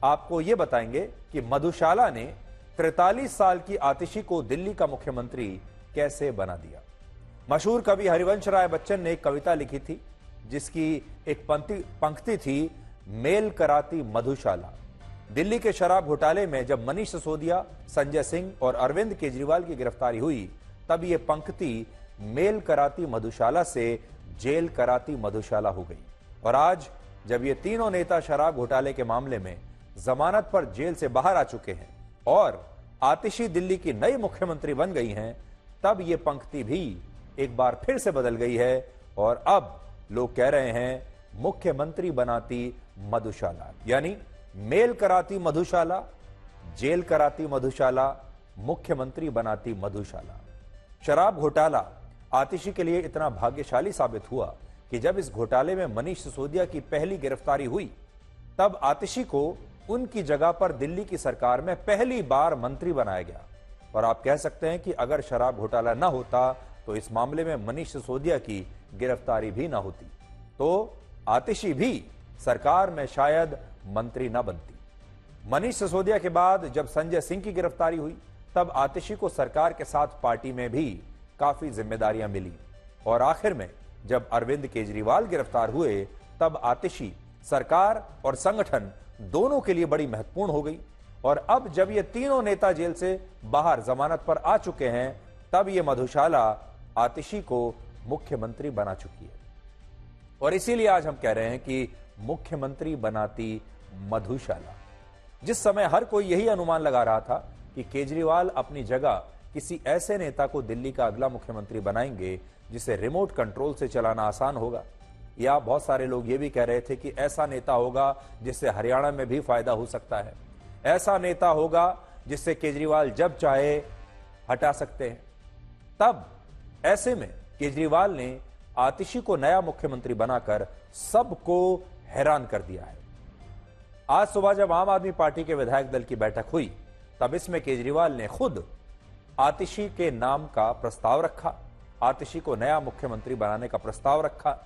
आपको यह बताएंगे कि मधुशाला ने 43 साल की आतिशी को दिल्ली का मुख्यमंत्री कैसे बना दिया। मशहूर कवि हरिवंश राय बच्चन ने एक कविता लिखी थी जिसकी एक पंक्ति थी, मेल कराती मधुशाला। दिल्ली के शराब घोटाले में जब मनीष सिसोदिया, संजय सिंह और अरविंद केजरीवाल की गिरफ्तारी हुई, तब यह पंक्ति मेल कराती मधुशाला से जेल कराती मधुशाला हो गई। और आज जब ये तीनों नेता शराब घोटाले के मामले में जमानत पर जेल से बाहर आ चुके हैं और आतिशी दिल्ली की नई मुख्यमंत्री बन गई हैं, तब ये पंक्ति भी एक बार फिर से बदल गई है और अब लोग कह रहे हैं मुख्यमंत्री बनाती मधुशाला। यानी मेल कराती मधुशाला, जेल कराती मधुशाला, मुख्यमंत्री बनाती मधुशाला। शराब घोटाला आतिशी के लिए इतना भाग्यशाली साबित हुआ कि जब इस घोटाले में मनीष सिसोदिया की पहली गिरफ्तारी हुई, तब आतिशी को उनकी जगह पर दिल्ली की सरकार में पहली बार मंत्री बनाया गया। और आप कह सकते हैं कि अगर शराब घोटाला न होता तो इस मामले में मनीष सिसोदिया की गिरफ्तारी भी न होती, तो आतिशी भी सरकार में शायद मंत्री न बनती। मनीष सिसोदिया के बाद जब संजय सिंह की गिरफ्तारी हुई, तब आतिशी को सरकार के साथ पार्टी में भी काफी जिम्मेदारियां मिली और आखिर में जब अरविंद केजरीवाल गिरफ्तार हुए, तब आतिशी सरकार और संगठन दोनों के लिए बड़ी महत्वपूर्ण हो गई। और अब जब ये तीनों नेता जेल से बाहर जमानत पर आ चुके हैं, तब ये मधुशाला आतिशी को मुख्यमंत्री बना चुकी है। और इसीलिए आज हम कह रहे हैं कि मुख्यमंत्री बनाती मधुशाला। जिस समय हर कोई यही अनुमान लगा रहा था कि केजरीवाल अपनी जगह किसी ऐसे नेता को दिल्ली का अगला मुख्यमंत्री बनाएंगे जिसे रिमोट कंट्रोल से चलाना आसान होगा, या बहुत सारे लोग ये भी कह रहे थे कि ऐसा नेता होगा जिससे हरियाणा में भी फायदा हो सकता है, ऐसा नेता होगा जिससे केजरीवाल जब चाहे हटा सकते हैं, तब ऐसे में केजरीवाल ने आतिशी को नया मुख्यमंत्री बनाकर सबको हैरान कर दिया है। आज सुबह जब आम आदमी पार्टी के विधायक दल की बैठक हुई, तब इसमें केजरीवाल ने खुद आतिशी के नाम का प्रस्ताव रखा, आतिशी को नया मुख्यमंत्री बनाने का प्रस्ताव रखा,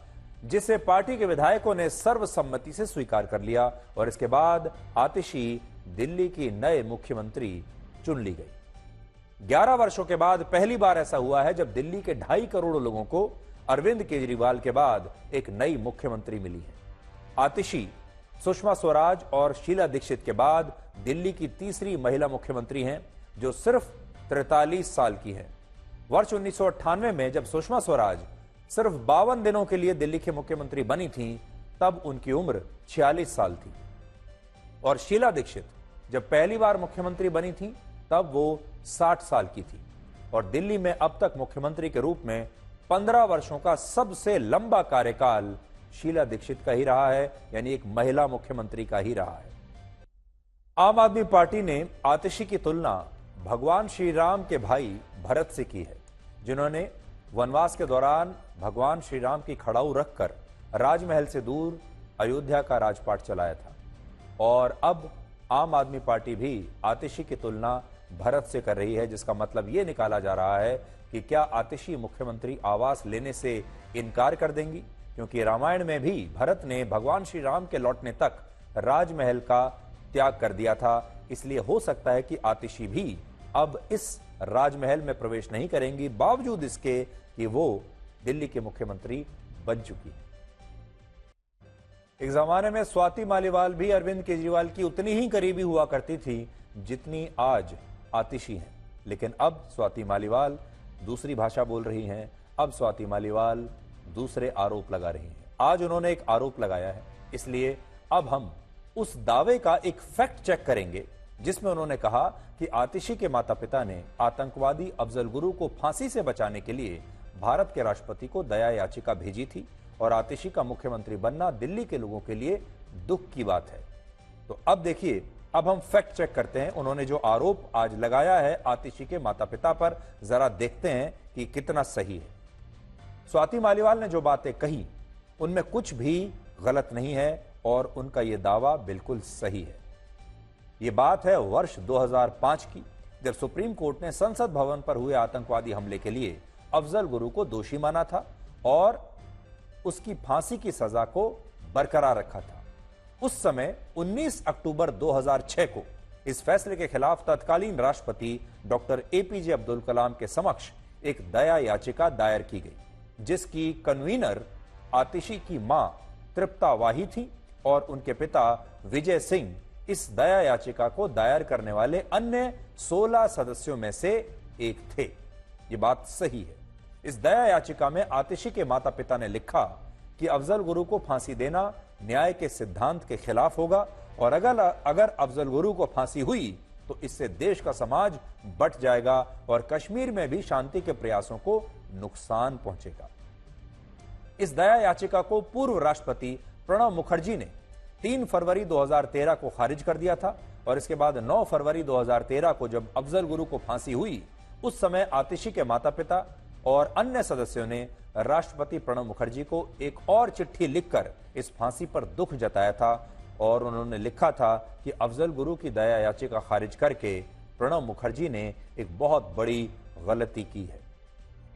जिसे पार्टी के विधायकों ने सर्वसम्मति से स्वीकार कर लिया और इसके बाद आतिशी दिल्ली की नए मुख्यमंत्री चुन ली गई। 11 वर्षों के बाद पहली बार ऐसा हुआ है जब दिल्ली के 2.5 करोड़ लोगों को अरविंद केजरीवाल के बाद एक नई मुख्यमंत्री मिली है। आतिशी सुषमा स्वराज और शीला दीक्षित के बाद दिल्ली की तीसरी महिला मुख्यमंत्री हैं जो सिर्फ 43 साल की हैं। वर्ष 1998 में जब सुषमा स्वराज सिर्फ 52 दिनों के लिए दिल्ली के मुख्यमंत्री बनी थीं, तब उनकी उम्र 46 साल थी। और शीला दीक्षित जब पहली बार मुख्यमंत्री बनी थी, तब वो 60 साल की थी। और दिल्ली में अब तक मुख्यमंत्री के रूप में 15 वर्षों का सबसे लंबा कार्यकाल शीला दीक्षित का ही रहा है, यानी एक महिला मुख्यमंत्री का ही रहा है। आम आदमी पार्टी ने आतिशी की तुलना भगवान श्री राम के भाई भरत से की है, जिन्होंने वनवास के दौरान भगवान श्री राम की खड़ाऊ रखकर राजमहल से दूर अयोध्या का राजपाट चलाया था। और अब आम आदमी पार्टी भी आतिशी की तुलना भरत से कर रही है, जिसका मतलब यह निकाला जा रहा है कि क्या आतिशी मुख्यमंत्री आवास लेने से इनकार कर देंगी, क्योंकि रामायण में भी भरत ने भगवान श्री राम के लौटने तक राजमहल का त्याग कर दिया था। इसलिए हो सकता है कि आतिशी भी अब इस राजमहल में प्रवेश नहीं करेंगी, बावजूद इसके कि वो दिल्ली के मुख्यमंत्री बन चुकी है। एक जमाने में स्वाति मालीवाल भी अरविंद केजरीवाल की उतनी ही करीबी हुआ करती थी जितनी आज आतिशी हैं, लेकिन अब स्वाति मालीवाल दूसरी भाषा बोल रही हैं। अब स्वाति मालीवाल दूसरे आरोप लगा रही हैं। आज उन्होंने एक आरोप लगाया है, इसलिए अब हम उस दावे का एक फैक्ट चेक करेंगे जिसमें उन्होंने कहा कि आतिशी के माता पिता ने आतंकवादी अफजल गुरु को फांसी से बचाने के लिए भारत के राष्ट्रपति को दया याचिका भेजी थी और आतिशी का मुख्यमंत्री बनना दिल्ली के लोगों के लिए दुख की बात है। तो अब देखिए, अब हम फैक्ट चेक करते हैं। उन्होंने जो आरोप आज लगाया है आतिशी के माता पिता पर, जरा देखते हैं कि कितना सही है। स्वाति मालीवाल ने जो बातें कही उनमें कुछ भी गलत नहीं है और उनका यह दावा बिल्कुल सही है। यह बात है वर्ष 2005 की, जब सुप्रीम कोर्ट ने संसद भवन पर हुए आतंकवादी हमले के लिए अफजल गुरु को दोषी माना था और उसकी फांसी की सजा को बरकरार रखा था। उस समय 19 अक्टूबर 2006 को इस फैसले के खिलाफ तत्कालीन राष्ट्रपति डॉक्टर एपीजे अब्दुल कलाम के समक्ष एक दया याचिका दायर की गई, जिसकी कन्वीनर आतिशी की मां तृप्ता वाही थी और उनके पिता विजय सिंह इस दया याचिका को दायर करने वाले अन्य 16 सदस्यों में से एक थे। यह बात सही है। इस दया याचिका में आतिशी के माता पिता ने लिखा कि अफजल गुरु को फांसी देना न्याय के सिद्धांत के खिलाफ होगा और अगर अफजल गुरु को फांसी हुई तो इससे देश का समाज बंट जाएगा और कश्मीर में भी शांति के प्रयासों को नुकसान पहुंचेगा। इस दया याचिका को पूर्व राष्ट्रपति प्रणब मुखर्जी ने 3 फरवरी 2013 को खारिज कर दिया था और इसके बाद 9 फरवरी 2013 को जब अफजल गुरु को फांसी हुई, उस समय आतिशी के माता पिता और अन्य सदस्यों ने राष्ट्रपति प्रणब मुखर्जी को एक और चिट्ठी लिखकर इस फांसी पर दुख जताया था और उन्होंने लिखा था कि अफजल गुरु की दया याचिका खारिज करके प्रणब मुखर्जी ने एक बहुत बड़ी गलती की है।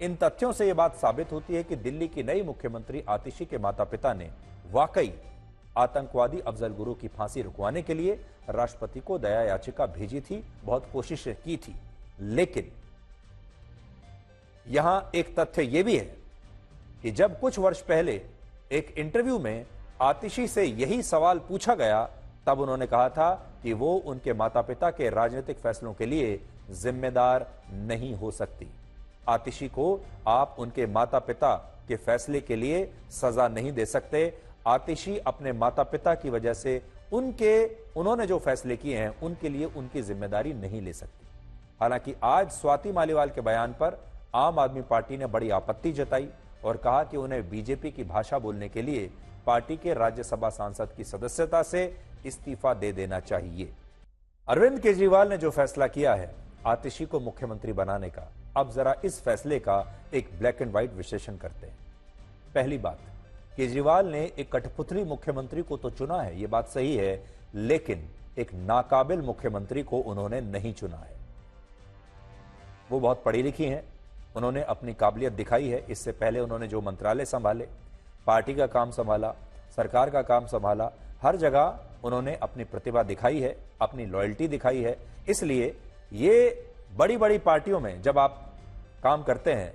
इन तथ्यों से यह बात साबित होती है कि दिल्ली की नई मुख्यमंत्री आतिशी के माता पिता ने वाकई आतंकवादी अफजल गुरु की फांसी रुकवाने के लिए राष्ट्रपति को दया याचिका भेजी थी, बहुत कोशिशें की थी। लेकिन यहां एक तथ्य यह भी है कि जब कुछ वर्ष पहले एक इंटरव्यू में आतिशी से यही सवाल पूछा गया, तब उन्होंने कहा था कि वो उनके माता पिता के राजनीतिक फैसलों के लिए जिम्मेदार नहीं हो सकती। आतिशी को आप उनके माता पिता के फैसले के लिए सजा नहीं दे सकते। आतिशी अपने माता पिता की वजह से उन्होंने जो फैसले किए हैं उनके लिए उनकी जिम्मेदारी नहीं ले सकती। हालांकि आज स्वाति मालीवाल के बयान पर आम आदमी पार्टी ने बड़ी आपत्ति जताई और कहा कि उन्हें बीजेपी की भाषा बोलने के लिए पार्टी के राज्यसभा सांसद की सदस्यता से इस्तीफा दे देना चाहिए। अरविंद केजरीवाल ने जो फैसला किया है आतिशी को मुख्यमंत्री बनाने का, अब जरा इस फैसले का एक ब्लैक एंड व्हाइट विश्लेषण करते हैं। पहली बात, केजरीवाल ने एक कठपुतली मुख्यमंत्री को तो चुना है, यह बात सही है, लेकिन एक नाकाबिल मुख्यमंत्री को उन्होंने नहीं चुना है। वो बहुत पढ़ी लिखी हैं, उन्होंने अपनी काबिलियत दिखाई है। इससे पहले उन्होंने जो मंत्रालय संभाले, पार्टी का काम संभाला, सरकार का काम संभाला, हर जगह उन्होंने अपनी प्रतिभा दिखाई है, अपनी लॉयल्टी दिखाई है। इसलिए ये बड़ी बड़ी पार्टियों में जब आप काम करते हैं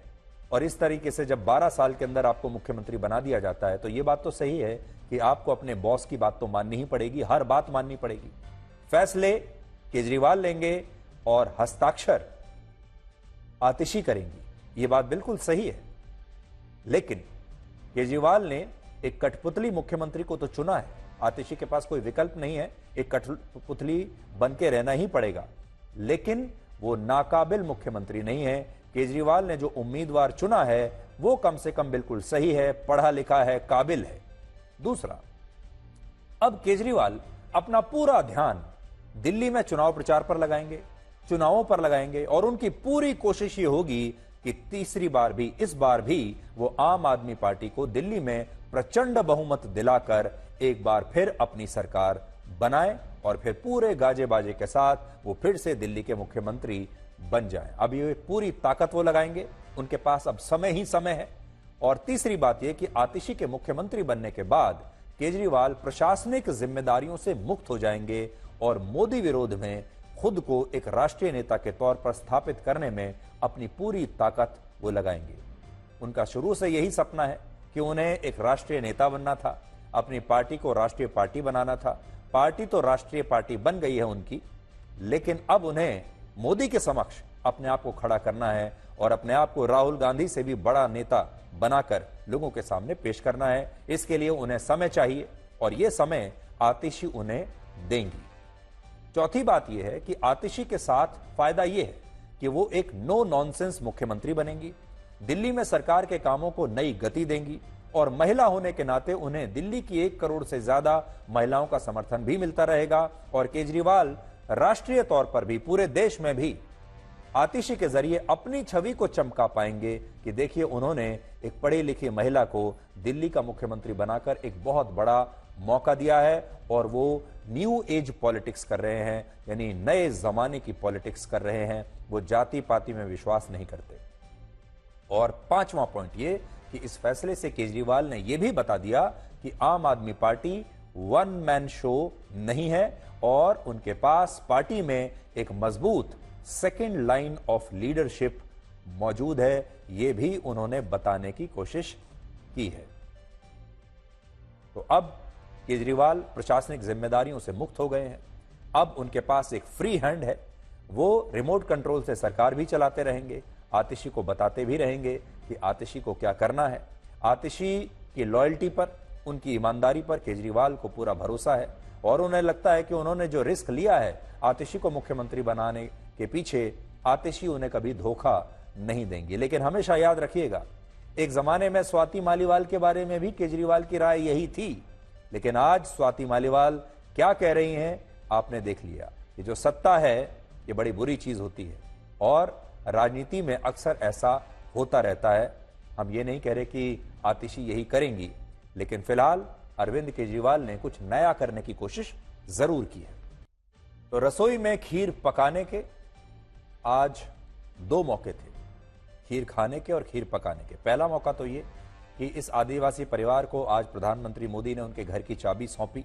और इस तरीके से जब 12 साल के अंदर आपको मुख्यमंत्री बना दिया जाता है, तो ये बात तो सही है कि आपको अपने बॉस की बात तो माननी ही पड़ेगी, हर बात माननी पड़ेगी। फैसले केजरीवाल लेंगे और हस्ताक्षर आतिशी करेंगी, ये बात बिल्कुल सही है। लेकिन केजरीवाल ने एक कठपुतली मुख्यमंत्री को तो चुना है, आतिशी के पास कोई विकल्प नहीं है, एक कठपुतली बन के रहना ही पड़ेगा। लेकिन वो नाकाबिल मुख्यमंत्री नहीं है। केजरीवाल ने जो उम्मीदवार चुना है वो कम से कम बिल्कुल सही है, पढ़ा लिखा है, काबिल है। दूसरा, अब केजरीवाल अपना पूरा ध्यान दिल्ली में चुनाव प्रचार पर लगाएंगे, चुनावों पर लगाएंगे और उनकी पूरी कोशिश ये होगी कि तीसरी बार भी, इस बार भी वो आम आदमी पार्टी को दिल्ली में प्रचंड बहुमत दिलाकर एक बार फिर अपनी सरकार बनाए और फिर पूरे गाजे बाजे के साथ वो फिर से दिल्ली के मुख्यमंत्री बन जाए। अब ये पूरी ताकत वो लगाएंगे, उनके पास अब समय ही समय है। और तीसरी बात यह कि आतिशी के मुख्यमंत्री बनने के बाद केजरीवाल प्रशासनिक जिम्मेदारियों से मुक्त हो जाएंगे और मोदी विरोध में खुद को एक राष्ट्रीय नेता के तौर पर स्थापित करने में अपनी पूरी ताकत वो लगाएंगे। उनका शुरू से यही सपना है कि उन्हें एक राष्ट्रीय नेता बनना था, अपनी पार्टी को राष्ट्रीय पार्टी बनाना था। पार्टी तो राष्ट्रीय पार्टी बन गई है उनकी, लेकिन अब उन्हें मोदी के समक्ष अपने आप को खड़ा करना है और अपने आप को राहुल गांधी से भी बड़ा नेता बनाकर लोगों के सामने पेश करना है। इसके लिए उन्हें समय चाहिए और यह समय आतिशी उन्हें देंगी। चौथी बात यह है कि आतिशी के साथ फायदा यह है कि वो एक नो नॉनसेंस मुख्यमंत्री बनेंगी, दिल्ली में सरकार के कामों को नई गति देंगी और महिला होने के नाते उन्हें दिल्ली की 1 करोड़ से ज्यादा महिलाओं का समर्थन भी मिलता रहेगा। और केजरीवाल राष्ट्रीय तौर पर भी, पूरे देश में भी आतिशी के जरिए अपनी छवि को चमका पाएंगे कि देखिए उन्होंने एक पढ़ी लिखी महिला को दिल्ली का मुख्यमंत्री बनाकर एक बहुत बड़ा मौका दिया है और वो न्यू एज पॉलिटिक्स कर रहे हैं, यानी नए जमाने की पॉलिटिक्स कर रहे हैं। वो जाति पाति में विश्वास नहीं करते। और 5वां पॉइंट ये कि इस फैसले से केजरीवाल ने यह भी बता दिया कि आम आदमी पार्टी वन मैन शो नहीं है और उनके पास पार्टी में एक मजबूत सेकंड लाइन ऑफ लीडरशिप मौजूद है, यह भी उन्होंने बताने की कोशिश की है। तो अब केजरीवाल प्रशासनिक जिम्मेदारियों से मुक्त हो गए हैं। अब उनके पास एक फ्री हैंड है, वो रिमोट कंट्रोल से सरकार भी चलाते रहेंगे, आतिशी को बताते भी रहेंगे कि आतिशी को क्या करना है। आतिशी की लॉयल्टी पर, उनकी ईमानदारी पर केजरीवाल को पूरा भरोसा है और उन्हें लगता है कि उन्होंने जो रिस्क लिया है आतिशी को मुख्यमंत्री बनाने के पीछे, आतिशी उन्हें कभी धोखा नहीं देंगे। लेकिन हमेशा याद रखिएगा, एक जमाने में स्वाति मालीवाल के बारे में भी केजरीवाल की राय यही थी, लेकिन आज स्वाति मालीवाल क्या कह रही हैं आपने देख लिया। ये जो सत्ता है ये बड़ी बुरी चीज होती है और राजनीति में अक्सर ऐसा होता रहता है। हम ये नहीं कह रहे कि आतिशी यही करेंगी, लेकिन फिलहाल अरविंद केजरीवाल ने कुछ नया करने की कोशिश जरूर की है। तो रसोई में खीर पकाने के आज दो मौके थे, खीर खाने के और खीर पकाने के। पहला मौका तो ये कि इस आदिवासी परिवार को आज प्रधानमंत्री मोदी ने उनके घर की चाबी सौंपी,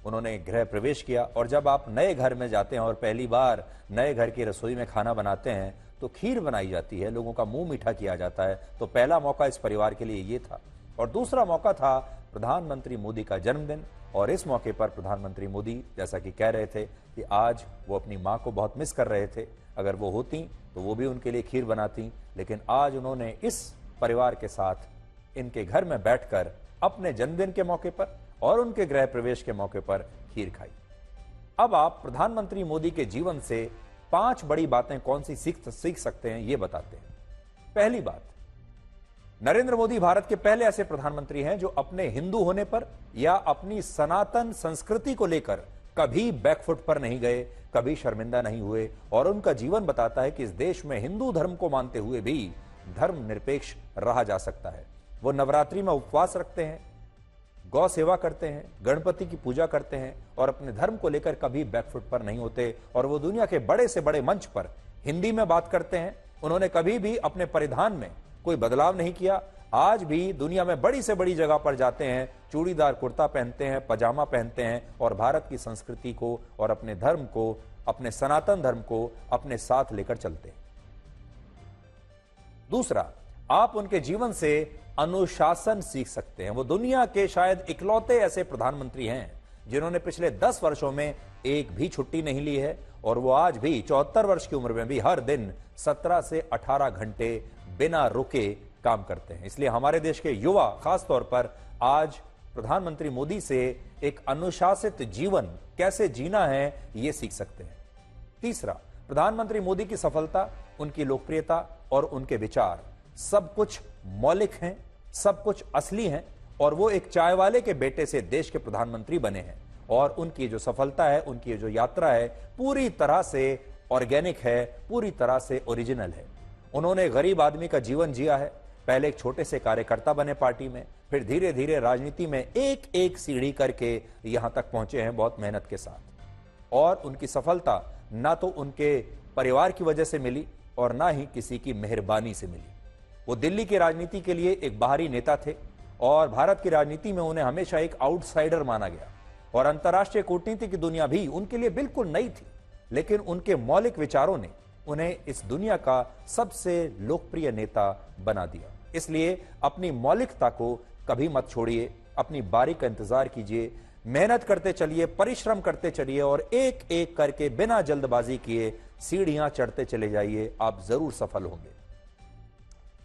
उन्होंने गृह प्रवेश किया। और जब आप नए घर में जाते हैं और पहली बार नए घर की रसोई में खाना बनाते हैं तो खीर बनाई जाती है, लोगों का मुंह मीठा किया जाता है। तो पहला मौका इस परिवार के लिए ये था। और दूसरा मौका था प्रधानमंत्री मोदी का जन्मदिन, और इस मौके पर प्रधानमंत्री मोदी जैसा कि कह रहे थे कि आज वो अपनी मां को बहुत मिस कर रहे थे, अगर वो होती तो वो भी उनके लिए खीर बनाती। लेकिन आज उन्होंने इस परिवार के साथ इनके घर में बैठकर अपने जन्मदिन के मौके पर और उनके गृह प्रवेश के मौके पर खीर खाई। अब आप प्रधानमंत्री मोदी के जीवन से 5 बड़ी बातें कौन सी सीख सकते हैं ये बताते हैं। पहली बात, नरेंद्र मोदी भारत के पहले ऐसे प्रधानमंत्री हैं जो अपने हिंदू होने पर या अपनी सनातन संस्कृति को लेकर कभी बैकफुट पर नहीं गए, कभी शर्मिंदा नहीं हुए। और उनका जीवन बताता है कि इस देश में हिंदू धर्म को मानते हुए भी धर्म निरपेक्ष रहा जा सकता है। वो नवरात्रि में उपवास रखते हैं, गौ सेवा करते हैं, गणपति की पूजा करते हैं और अपने धर्म को लेकर कभी बैकफुट पर नहीं होते। और वो दुनिया के बड़े से बड़े मंच पर हिंदी में बात करते हैं। उन्होंने कभी भी अपने परिधान में कोई बदलाव नहीं किया। आज भी दुनिया में बड़ी से बड़ी जगह पर जाते हैं, चूड़ीदार कुर्ता पहनते हैं, पजामा पहनते हैं और भारत की संस्कृति को और अपने धर्म को, अपने सनातन धर्म को अपने साथ लेकर चलते हैं। दूसरा, आप उनके जीवन से अनुशासन सीख सकते हैं। वो दुनिया के शायद इकलौते ऐसे प्रधानमंत्री हैं जिन्होंने पिछले 10 वर्षों में एक भी छुट्टी नहीं ली है और वो आज भी 74 वर्ष की उम्र में भी हर दिन 17 से 18 घंटे बिना रुके काम करते हैं। इसलिए हमारे देश के युवा खासतौर पर आज प्रधानमंत्री मोदी से एक अनुशासित जीवन कैसे जीना है ये सीख सकते हैं। तीसरा, प्रधानमंत्री मोदी की सफलता, उनकी लोकप्रियता और उनके विचार सब कुछ मौलिक हैं, सब कुछ असली हैं और वो एक चाय वाले के बेटे से देश के प्रधानमंत्री बने हैं। और उनकी जो सफलता है, उनकी जो यात्रा है, पूरी तरह से ऑर्गेनिक है, पूरी तरह से ओरिजिनल है। उन्होंने गरीब आदमी का जीवन जिया है। पहले एक छोटे से कार्यकर्ता बने पार्टी में, फिर धीरे धीरे राजनीति में एक एक सीढ़ी करके यहां तक पहुंचे हैं बहुत मेहनत के साथ। और उनकी सफलता ना तो उनके परिवार की वजह से मिली और ना ही किसी की मेहरबानी से मिली। वो दिल्ली की राजनीति के लिए एक बाहरी नेता थे और भारत की राजनीति में उन्हें हमेशा एक आउटसाइडर माना गया और अंतर्राष्ट्रीय कूटनीति की दुनिया भी उनके लिए बिल्कुल नई थी। लेकिन उनके मौलिक विचारों ने उन्हें इस दुनिया का सबसे लोकप्रिय नेता बना दिया। इसलिए अपनी मौलिकता को कभी मत छोड़िए, अपनी बारी का इंतजार कीजिए, मेहनत करते चलिए, परिश्रम करते चलिए और एक एक करके बिना जल्दबाजी किए सीढ़ियां चढ़ते चले जाइए, आप जरूर सफल होंगे।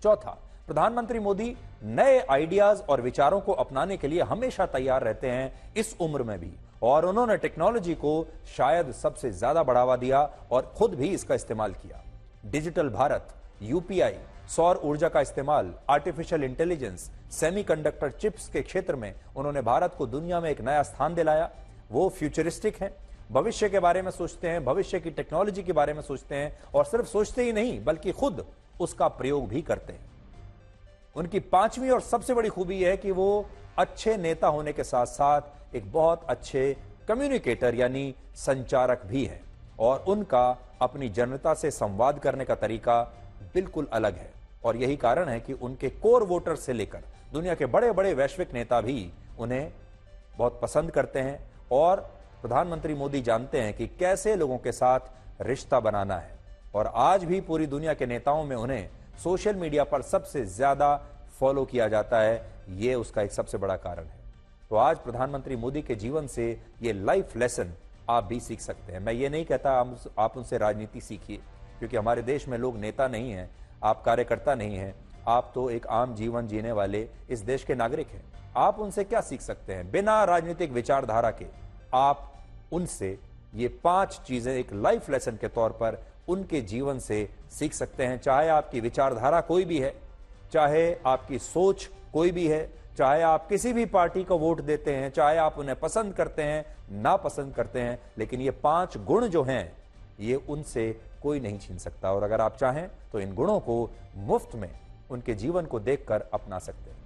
चौथा, प्रधानमंत्री मोदी नए आइडियाज और विचारों को अपनाने के लिए हमेशा तैयार रहते हैं, इस उम्र में भी। और उन्होंने टेक्नोलॉजी को शायद सबसे ज्यादा बढ़ावा दिया और खुद भी इसका इस्तेमाल किया। डिजिटल भारत, यूपीआई, सौर ऊर्जा का इस्तेमाल, आर्टिफिशियल इंटेलिजेंस, सेमीकंडक्टर चिप्स के क्षेत्र में उन्होंने भारत को दुनिया में एक नया स्थान दिलाया। वो फ्यूचरिस्टिक हैं, भविष्य के बारे में सोचते हैं, भविष्य की टेक्नोलॉजी के बारे में सोचते हैं और सिर्फ सोचते ही नहीं बल्कि खुद उसका प्रयोग भी करते हैं। उनकी पांचवी और सबसे बड़ी खूबी है कि वो अच्छे नेता होने के साथ साथ एक बहुत अच्छे कम्युनिकेटर यानी संचारक भी हैं और उनका अपनी जनता से संवाद करने का तरीका बिल्कुल अलग है। और यही कारण है कि उनके कोर वोटर से लेकर दुनिया के बड़े बड़े वैश्विक नेता भी उन्हें बहुत पसंद करते हैं और प्रधानमंत्री मोदी जानते हैं कि कैसे लोगों के साथ रिश्ता बनाना है। और आज भी पूरी दुनिया के नेताओं में उन्हें सोशल मीडिया पर सबसे ज्यादा फॉलो किया जाता है, ये उसका एक सबसे बड़ा कारण है। तो आज प्रधानमंत्री मोदी के जीवन से ये लाइफ लेसन आप भी सीख सकते हैं। मैं ये नहीं कहता आप उनसे राजनीति सीखिए, क्योंकि हमारे देश में लोग नेता नहीं हैं, आप कार्यकर्ता नहीं हैं, आप तो एक आम जीवन जीने वाले इस देश के नागरिक हैं। आप उनसे क्या सीख सकते हैं? बिना राजनीतिक विचारधारा के आप उनसे ये 5 चीजें एक लाइफ लेसन के तौर पर उनके जीवन से सीख सकते हैं। चाहे आपकी विचारधारा कोई भी है, चाहे आपकी सोच कोई भी है, चाहे आप किसी भी पार्टी को वोट देते हैं, चाहे आप उन्हें पसंद करते हैं, नापसंद करते हैं, लेकिन ये 5 गुण जो हैं ये उनसे कोई नहीं छीन सकता। और अगर आप चाहें तो इन गुणों को मुफ्त में उनके जीवन को देखकर अपना सकते हैं।